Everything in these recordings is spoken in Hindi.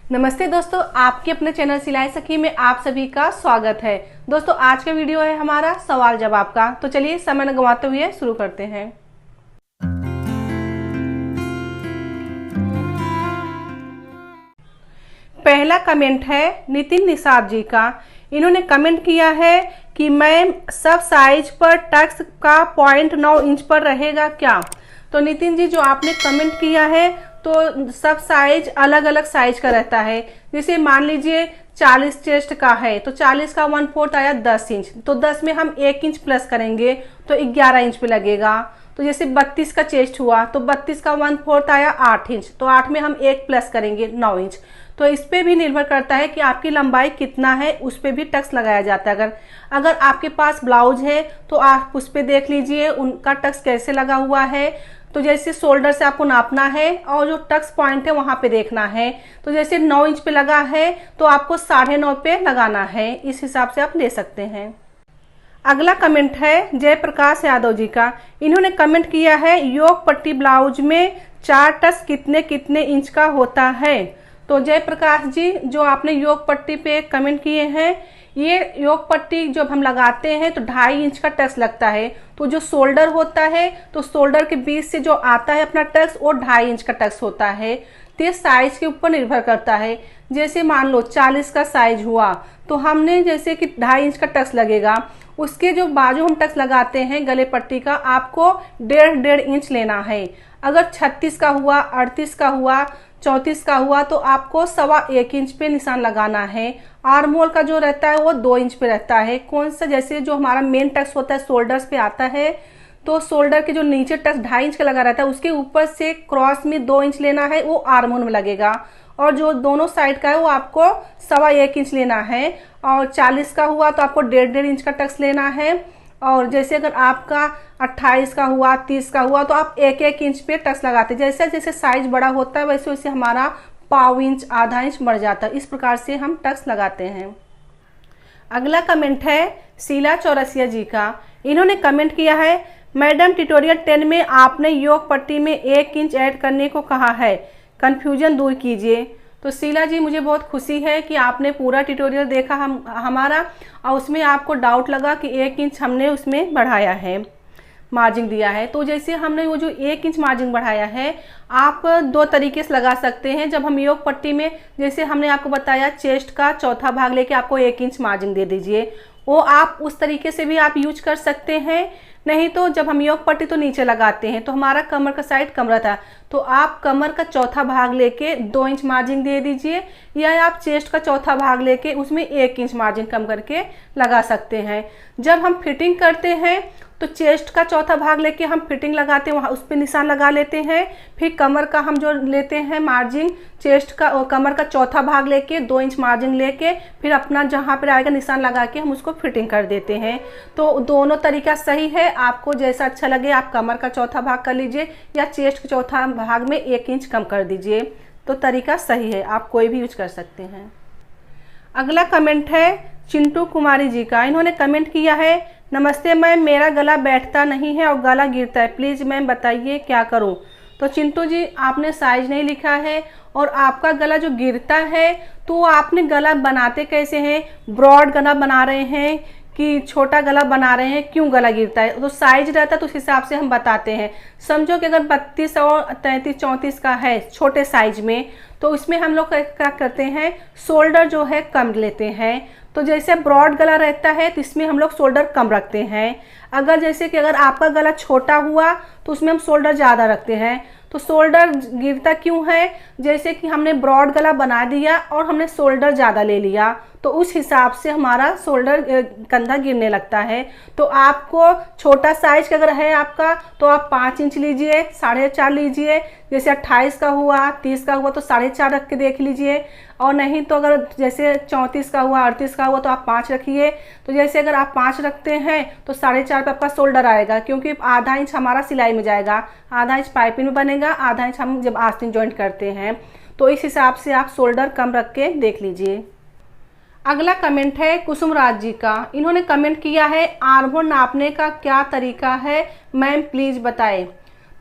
नमस्ते दोस्तों, आपके अपने चैनल सिलाई सखी में आप सभी का स्वागत है। दोस्तों आज का वीडियो है हमारा सवाल जवाब का। तो चलिए समय न गंवाते हुए शुरू करते हैं। पहला कमेंट है नितिन निषाद जी का। इन्होंने कमेंट किया है कि मैम सब साइज पर टक्स का 0.9 इंच पर रहेगा क्या। तो नितिन जी, जो आपने कमेंट किया है तो सब साइज अलग अलग साइज का रहता है। जैसे मान लीजिए 40 चेस्ट का है तो 40 का 1/4 आया 10 इंच, तो 10 में हम 1 इंच प्लस करेंगे तो 11 इंच पे लगेगा। तो जैसे 32 का चेस्ट हुआ तो 32 का 1/4 आया 8 इंच, तो 8 में हम 1 प्लस करेंगे 9 इंच। तो इस पे भी निर्भर करता है कि आपकी लंबाई कितना है, उस पे भी टक्स लगाया जाता है। अगर आपके पास ब्लाउज है तो आप उस पे देख लीजिए उनका टक्स कैसे लगा हुआ है। तो जैसे शोल्डर से आपको नापना है और जो टक्स पॉइंट है वहां पे देखना है। तो जैसे 9 इंच पे लगा है तो आपको 9.5 पे लगाना है, इस हिसाब से आप ले सकते हैं। अगला कमेंट है जयप्रकाश यादव जी का। इन्होंने कमेंट किया है योक पट्टी ब्लाउज में 4 टक्स कितने कितने इंच का होता है। तो जयप्रकाश जी, जो आपने योक पट्टी पे कमेंट किए हैं, ये योक पट्टी जब हम लगाते हैं तो 2.5 इंच का टक्स लगता है। तो जो शोल्डर होता है तो शोल्डर के बीच से जो आता है अपना टक्स वो 2.5 इंच का टक्स होता है। तो ये साइज के ऊपर निर्भर करता है। जैसे मान लो 40 का साइज हुआ तो हमने जैसे कि 2.5 इंच का टक्स लगेगा, उसके जो बाजू हम टक्स लगाते हैं गले पट्टी का आपको 1.5 इंच लेना है। अगर 36 का हुआ, 38 का हुआ, 34 का हुआ तो आपको 1.25 इंच पे निशान लगाना है। आर्म होल का जो रहता है वो 2 इंच पे रहता है। कौन सा, जैसे जो हमारा मेन टक्स होता है शोल्डर्स पे आता है तो शोल्डर के जो नीचे टक्स 2.5 इंच का लगा रहता है उसके ऊपर से क्रॉस में 2 इंच लेना है, वो आर्म होल में लगेगा। और जो दोनों साइड का है वो आपको 1.25 इंच लेना है। और 40 का हुआ तो आपको 1.5 इंच का टक्स लेना है। और जैसे अगर आपका 28 का हुआ, 30 का हुआ तो आप 1-1 इंच पे टक्स लगाते हैं। जैसे जैसे साइज बड़ा होता है वैसे वैसे हमारा 1/4 इंच, आधा इंच बढ़ जाता है। इस प्रकार से हम टक्स लगाते हैं। अगला कमेंट है शीला चौरसिया जी का। इन्होंने कमेंट किया है मैडम ट्यूटोरियल 10 में आपने योक पट्टी में 1 इंच ऐड करने को कहा है, कन्फ्यूजन दूर कीजिए। तो शीला जी, मुझे बहुत खुशी है कि आपने पूरा ट्यूटोरियल देखा हमारा, और उसमें आपको डाउट लगा कि 1 इंच हमने उसमें बढ़ाया है, मार्जिन दिया है। तो जैसे हमने वो जो 1 इंच मार्जिन बढ़ाया है आप 2 तरीके से लगा सकते हैं। जब हम योक पट्टी में, जैसे हमने आपको बताया चेस्ट का चौथा भाग लेके आपको 1 इंच मार्जिन दे दीजिए, वो आप उस तरीके से भी आप यूज कर सकते हैं। नहीं तो जब हम योक पट्टी तो नीचे लगाते हैं तो हमारा कमर का साइड कम रहता है, तो आप कमर का चौथा भाग लेके 2 इंच मार्जिन दे दीजिए, या आप चेस्ट का चौथा भाग लेके उसमें 1 इंच मार्जिन कम करके लगा सकते हैं। जब हम फिटिंग करते हैं तो चेस्ट का चौथा भाग लेके हम फिटिंग लगाते हैं, वहाँ उस पर निशान लगा लेते हैं। फिर कमर का हम जो लेते हैं मार्जिन, चेस्ट का और कमर का चौथा भाग लेके 2 इंच मार्जिन लेके फिर अपना जहाँ पर आएगा निशान लगा के हम उसको फिटिंग कर देते हैं। तो दोनों तरीका सही है, आपको जैसा अच्छा लगे आप कमर का चौथा भाग कर लीजिए या चेस्ट के चौथा भाग में 1 इंच कम कर दीजिए। तो तरीका सही है, आप कोई भी यूज कर सकते हैं। अगला कमेंट है चिंटू कुमारी जी का। इन्होंने कमेंट किया है नमस्ते मैम, मेरा गला बैठता नहीं है और गला गिरता है, प्लीज़ मैम बताइए क्या करूं। तो चिंटू जी, आपने साइज नहीं लिखा है और आपका गला जो गिरता है तो आपने गला बनाते कैसे हैं, ब्रॉड गला बना रहे हैं कि छोटा गला बना रहे हैं, क्यों गला गिरता है। तो साइज रहता है तो उस हिसाब से हम बताते हैं। समझो कि अगर 32 और 33, 34 का है छोटे साइज में, तो इसमें हम लोग क्या करते हैं, शोल्डर जो है कम लेते हैं। तो जैसे ब्रॉड गला रहता है तो इसमें हम लोग शोल्डर कम रखते हैं। अगर जैसे कि अगर आपका गला छोटा हुआ तो उसमें हम शोल्डर ज़्यादा रखते हैं। तो शोल्डर गिरता क्यों है, जैसे कि हमने ब्रॉड गला बना दिया और हमने शोल्डर ज़्यादा ले लिया तो उस हिसाब से हमारा शोल्डर कंधा गिरने लगता है। तो आपको छोटा साइज का अगर है आपका तो आप 5 इंच लीजिए, 4.5 लीजिए। जैसे 28 का हुआ, 30 का हुआ तो 4.5 रख के देख लीजिए। और नहीं तो अगर जैसे 34 का हुआ, 38 का हुआ तो आप 5 रखिए। तो जैसे अगर आप 5 रखते हैं तो 4.5 पे आपका शोल्डर आएगा, क्योंकि आधा इंच हमारा सिलाई में जाएगा, आधा इंच पाइपिंग में बनेगा, आधा इंच हम जब आस्तीन जॉइंट करते हैं। तो इस हिसाब से आप शोल्डर कम रख के देख लीजिए। अगला कमेंट है कुसुम राज जी का। इन्होंने कमेंट किया है आर्म होल नापने का क्या तरीका है मैम प्लीज़ बताएं।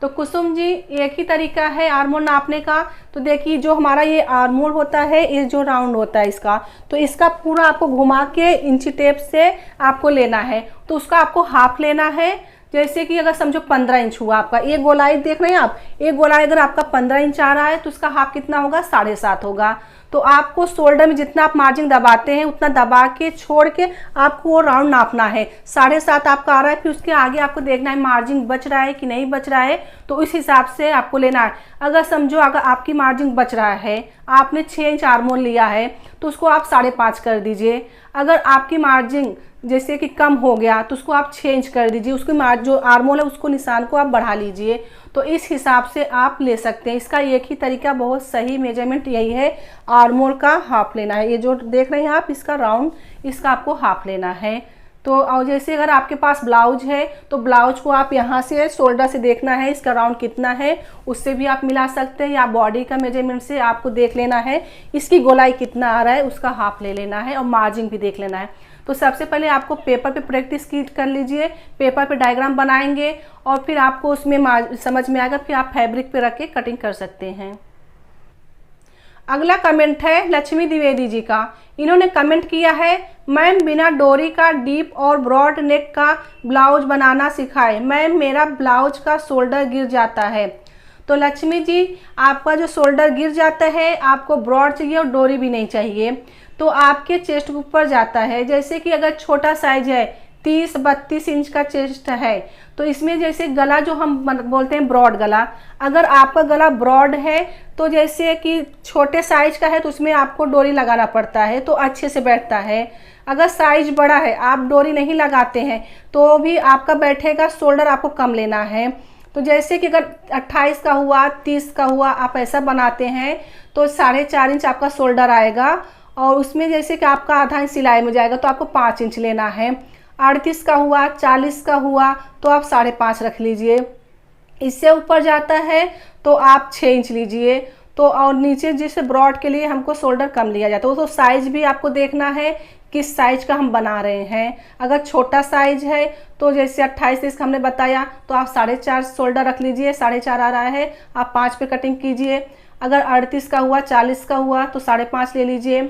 तो कुसुम जी एक ही तरीका है आर्मोल नापने का। तो देखिए जो हमारा ये आर्मोल होता है, ये जो राउंड होता है इसका, तो इसका पूरा आपको घुमा के इंची टेप से आपको लेना है। तो उसका आपको हाफ लेना है। जैसे कि अगर समझो 15 इंच हुआ आपका, एक गोलाई देख रहे हैं आप, एक गोलाई अगर आपका 15 इंच आ रहा है तो उसका हाफ कितना होगा, 7.5 होगा। तो आपको शोल्डर में जितना आप मार्जिन दबाते हैं उतना दबा के छोड़ के आपको वो राउंड नापना है। 7.5 आपका आ रहा है, फिर उसके आगे आपको देखना है मार्जिन बच रहा है कि नहीं बच रहा है, तो इस हिसाब से आपको लेना है। अगर समझो अगर आपकी मार्जिन बच रहा है, आपने 6 इंच आर्मोल लिया है तो उसको आप 5.5 कर दीजिए। अगर आपकी मार्जिन जैसे कि कम हो गया तो उसको आप 6 इंच कर दीजिए, उसकी जो आर्मोल है उसको निशान को आप बढ़ा लीजिए। तो इस हिसाब से आप ले सकते हैं। इसका एक ही तरीका, बहुत सही मेजरमेंट यही है, आर्मोल का हाफ लेना है। ये जो देख रहे हैं आप इसका राउंड, इसका आपको हाफ लेना है। तो और जैसे अगर आपके पास ब्लाउज है तो ब्लाउज को आप यहाँ से शोल्डर से देखना है इसका राउंड कितना है, उससे भी आप मिला सकते हैं, या बॉडी का मेजरमेंट से आपको देख लेना है इसकी गोलाई कितना आ रहा है, उसका हाफ ले लेना है और मार्जिन भी देख लेना है। तो सबसे पहले आपको पेपर पे प्रैक्टिस की कर लीजिए, पेपर पे डायग्राम बनाएंगे और फिर आपको उसमें समझ में आएगा, फिर आप फैब्रिक पे रख के कटिंग कर सकते हैं। अगला कमेंट है लक्ष्मी द्विवेदी जी का। इन्होंने कमेंट किया है, मैम बिना डोरी का डीप और ब्रॉड नेक का ब्लाउज बनाना सिखाए। मैम मेरा ब्लाउज का शोल्डर गिर जाता है। तो लक्ष्मी जी आपका जो शोल्डर गिर जाता है, आपको ब्रॉड चाहिए और डोरी भी नहीं चाहिए, तो आपके चेस्ट के ऊपर जाता है। जैसे कि अगर छोटा साइज है 30-32 इंच का चेस्ट है तो इसमें जैसे गला जो हम बोलते हैं ब्रॉड गला, अगर आपका गला ब्रॉड है तो जैसे कि छोटे साइज का है तो उसमें आपको डोरी लगाना पड़ता है तो अच्छे से बैठता है। अगर साइज बड़ा है, आप डोरी नहीं लगाते हैं तो भी आपका बैठेगा, शोल्डर आपको कम लेना है। तो जैसे कि अगर 28 का हुआ, 30 का हुआ, आप ऐसा बनाते हैं तो 4.5 इंच आपका शोल्डर आएगा और उसमें जैसे कि आपका आधा इंच सिलाई में जाएगा तो आपको 5 इंच लेना है। 38 का हुआ, 40 का हुआ तो आप 5.5 रख लीजिए। इससे ऊपर जाता है तो आप 6 इंच लीजिए। तो और नीचे जैसे ब्रॉड के लिए हमको शोल्डर कम लिया जाता है, तो साइज भी आपको देखना है किस साइज का हम बना रहे हैं। अगर छोटा साइज है तो जैसे 28 इंच हमने बताया तो आप 4.5 शोल्डर रख लीजिए, 4.5 आ रहा है, आप 5 पे कटिंग कीजिए। अगर 38 का हुआ, 40 का हुआ तो 5.5 ले लीजिए।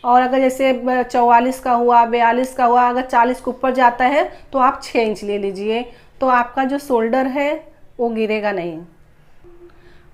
और अगर जैसे 44 का हुआ, 42 का हुआ, अगर 40 के ऊपर जाता है तो आप 6 इंच ले लीजिए, तो आपका जो शोल्डर है वो गिरेगा नहीं।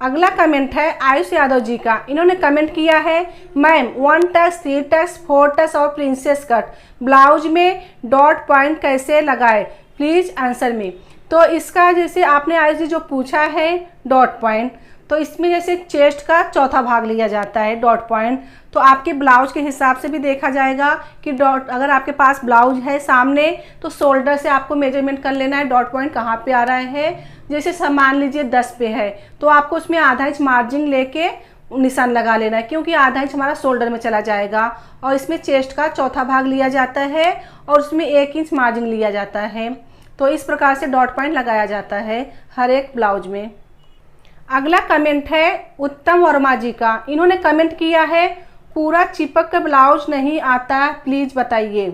अगला कमेंट है आयुष यादव जी का। इन्होंने कमेंट किया है, मैम 1 टच, 3 टच, 4 टच और प्रिंसेस कट ब्लाउज में डॉट पॉइंट कैसे लगाए, प्लीज आंसर मी। तो इसका जैसे आपने आयुष जी जो पूछा है डॉट पॉइंट, तो इसमें जैसे चेस्ट का चौथा भाग लिया जाता है डॉट पॉइंट, तो आपके ब्लाउज के हिसाब से भी देखा जाएगा कि डॉट, अगर आपके पास ब्लाउज है सामने तो शोल्डर से आपको मेजरमेंट कर लेना है डॉट पॉइंट कहाँ पे आ रहा है। जैसे मान लीजिए 10 पे है तो आपको उसमें आधा इंच मार्जिन लेके निशान लगा लेना है, क्योंकि आधा इंच हमारा शोल्डर में चला जाएगा। और इसमें चेस्ट का चौथा भाग लिया जाता है और उसमें 1 इंच मार्जिन लिया जाता है। तो इस प्रकार से डॉट पॉइंट लगाया जाता है हर एक ब्लाउज में। अगला कमेंट है उत्तम वर्मा जी का। इन्होंने कमेंट किया है, पूरा चिपक कर ब्लाउज नहीं आता, प्लीज बताइए।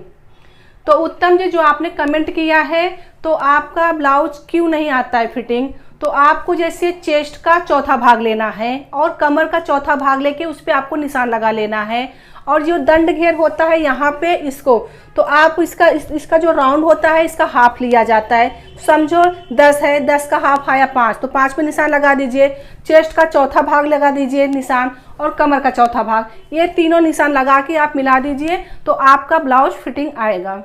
तो उत्तम जी जो आपने कमेंट किया है, तो आपका ब्लाउज क्यों नहीं आता है फिटिंग, तो आपको जैसे चेस्ट का चौथा भाग लेना है और कमर का चौथा भाग लेके उस पर आपको निशान लगा लेना है। और जो दंड घेर होता है यहाँ पे इसको, तो आप इसका जो राउंड होता है इसका हाफ लिया जाता है। समझो 10 है, 10 का हाफ आया 5, तो 5 पे निशान लगा दीजिए। चेस्ट का चौथा भाग लगा दीजिए निशान और कमर का चौथा भाग, ये तीनों निशान लगा के आप मिला दीजिए तो आपका ब्लाउज फिटिंग आएगा।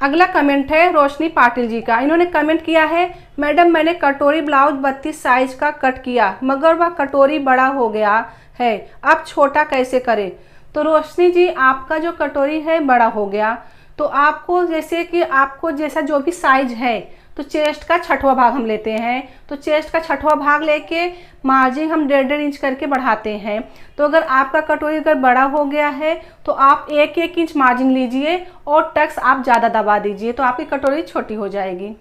अगला कमेंट है रोशनी पाटिल जी का। इन्होंने कमेंट किया है, मैडम मैंने कटोरी ब्लाउज 32 साइज का कट किया मगर वह कटोरी बड़ा हो गया है, अब छोटा कैसे करें। तो रोशनी जी आपका जो कटोरी है बड़ा हो गया, तो आपको जैसे कि आपको जैसा जो भी साइज है, तो चेस्ट का 6वां भाग हम लेते हैं, तो चेस्ट का 6वां भाग लेके मार्जिन हम 1.5 इंच करके बढ़ाते हैं। तो अगर आपका कटोरी अगर बड़ा हो गया है तो आप 1-1 इंच मार्जिन लीजिए और टक्स आप ज़्यादा दबा दीजिए तो आपकी कटोरी छोटी हो जाएगी।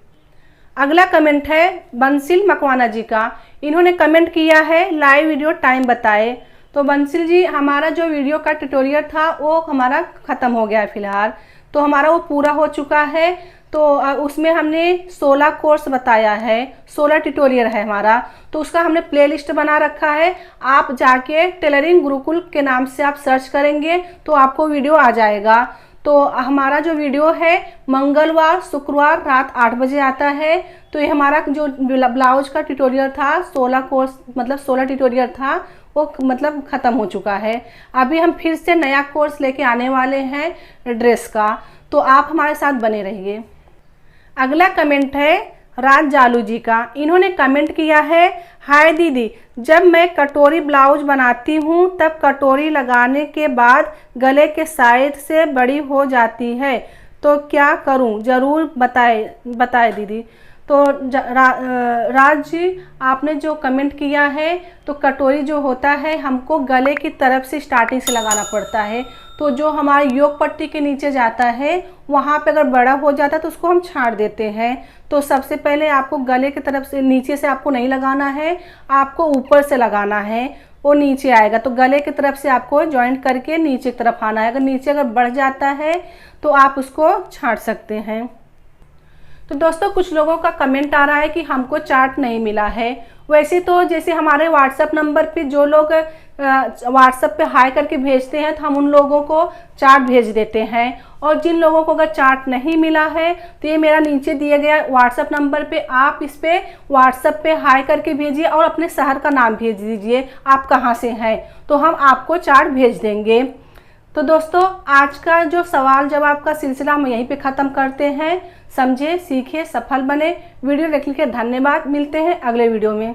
अगला कमेंट है बंसिल मकवाना जी का। इन्होंने कमेंट किया है, लाइव वीडियो टाइम बताए। तो बंसिल जी हमारा जो वीडियो का ट्यूटोरियल था वो हमारा ख़त्म हो गया है फ़िलहाल, तो हमारा वो पूरा हो चुका है। तो उसमें हमने 16 कोर्स बताया है, 16 ट्यूटोरियल है हमारा, तो उसका हमने प्लेलिस्ट बना रखा है। आप जाके टेलरिंग गुरुकुल के नाम से आप सर्च करेंगे तो आपको वीडियो आ जाएगा। तो हमारा जो वीडियो है मंगलवार शुक्रवार रात 8 बजे आता है। तो ये हमारा जो ब्लाउज का ट्यूटोरियल था 16 कोर्स मतलब 16 ट्यूटोरियल था वो मतलब ख़त्म हो चुका है। अभी हम फिर से नया कोर्स लेके आने वाले हैं ड्रेस का, तो आप हमारे साथ बने रहिए। अगला कमेंट है राज जालू जी का। इन्होंने कमेंट किया है, हाय दीदी, जब मैं कटोरी ब्लाउज बनाती हूँ तब कटोरी लगाने के बाद गले के साइड से बड़ी हो जाती है, तो क्या करूँ, ज़रूर बताए दीदी। तो राज जी आपने जो कमेंट किया है, तो कटोरी जो होता है हमको गले की तरफ से स्टार्टिंग से लगाना पड़ता है। तो जो हमारे योक पट्टी के नीचे जाता है वहाँ पे अगर बड़ा हो जाता है तो उसको हम छाड़ देते हैं। तो सबसे पहले आपको गले की तरफ से नीचे से आपको नहीं लगाना है, आपको ऊपर से लगाना है, वो नीचे आएगा। तो गले की तरफ से आपको जॉइंट करके नीचे की तरफ आना है। अगर नीचे अगर बढ़ जाता है तो आप उसको छाड़ सकते हैं। तो दोस्तों कुछ लोगों का कमेंट आ रहा है कि हमको चार्ट नहीं मिला है। वैसे तो जैसे हमारे व्हाट्सएप नंबर पे जो लोग व्हाट्सएप पे हाई करके भेजते हैं तो हम उन लोगों को चार्ट भेज देते हैं, और जिन लोगों को अगर चार्ट नहीं मिला है तो ये मेरा नीचे दिए गया व्हाट्सएप नंबर पे आप इस पे व्हाट्सएप पे हाई करके भेजिए और अपने शहर का नाम भेज दीजिए, आप कहाँ से हैं, तो हम आपको चार्ट भेज देंगे। तो दोस्तों आज का जो सवाल जवाब का सिलसिला हम यहीं पे ख़त्म करते हैं। समझे, सीखे, सफल बने। वीडियो देखने के धन्यवाद। मिलते हैं अगले वीडियो में।